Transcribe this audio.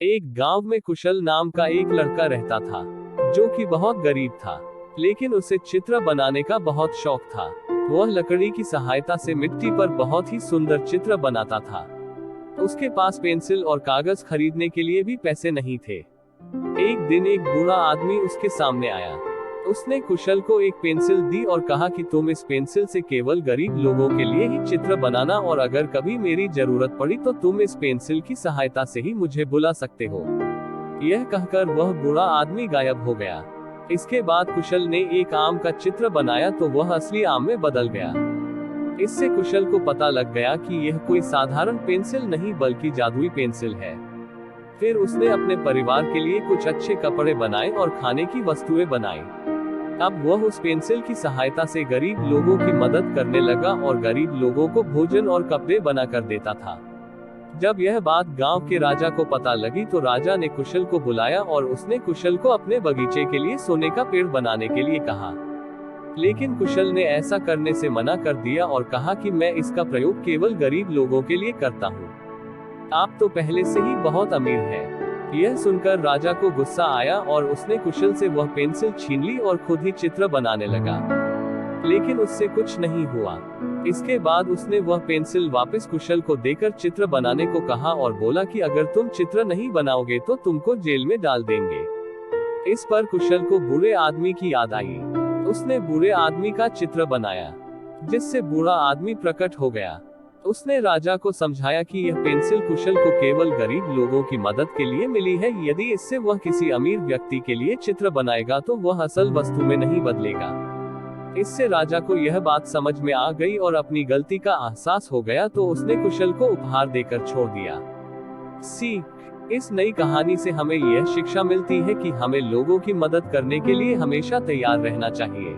एक गांव में कुशल नाम का एक लड़का रहता था, जो कि बहुत गरीब था, लेकिन उसे चित्र बनाने का बहुत शौक था। वह लकड़ी की सहायता से मिट्टी पर बहुत ही सुंदर चित्र बनाता था। उसके पास पेंसिल और कागज खरीदने के लिए भी पैसे नहीं थे। एक दिन एक बूढ़ा आदमी उसके सामने आया। उसने कुशल को एक पेंसिल दी और कहा कि तुम इस पेंसिल से केवल गरीब लोगों के लिए ही चित्र बनाना, और अगर कभी मेरी जरूरत पड़ी तो तुम इस पेंसिल की सहायता से ही मुझे बुला सकते हो। यह कहकर वह बूढ़ा आदमी गायब हो गया। इसके बाद कुशल ने एक आम का चित्र बनाया तो वह असली आम में बदल गया। इससे कुशल को पता लग गया कि यह कोई साधारण पेंसिल नहीं बल्कि जादुई पेंसिल है। फिर उसने अपने परिवार के लिए कुछ अच्छे कपड़े बनाए और खाने की वस्तुएं बनाई। अब वह उस पेंसिल की सहायता से गरीब लोगों की मदद करने लगा और गरीब लोगों को भोजन और कपड़े बना कर देता था। जब यह बात गांव के राजा को पता लगी तो राजा ने कुशल को बुलाया और उसने कुशल को अपने बगीचे के लिए सोने का पेड़ बनाने के लिए कहा। लेकिन कुशल ने ऐसा करने से मना कर दिया और कहा कि मैं इसका प्रयोग केवल गरीब लोगों के लिए करता हूँ। आप तो पहले से ही बहुत अमीर हैं। यह सुनकर राजा को गुस्सा आया और उसने कुशल से वह पेंसिल छीन ली और खुद ही चित्र बनाने लगा। लेकिन उससे कुछ नहीं हुआ। इसके बाद उसने वह पेंसिल वापस कुशल को देकर चित्र बनाने को कहा और बोला कि अगर तुम चित्र नहीं बनाओगे तो तुमको जेल में डाल देंगे। इस पर कुशल को बूढ़े आदमी की याद आई। उसने बूढ़े आदमी का चित्र बनाया, जिससे बूढ़ा आदमी प्रकट हो गया। उसने राजा को समझाया कि यह पेंसिल कुशल को केवल गरीब लोगों की मदद के लिए मिली है। यदि इससे वह किसी अमीर व्यक्ति के लिए चित्र बनाएगा तो वह असल वस्तु में नहीं बदलेगा। इससे राजा को यह बात समझ में आ गई और अपनी गलती का एहसास हो गया तो उसने कुशल को उपहार देकर छोड़ दिया। सीख: इस नई कहानी से हमें यह शिक्षा मिलती है कि हमें लोगों की मदद करने के लिए हमेशा तैयार रहना चाहिए।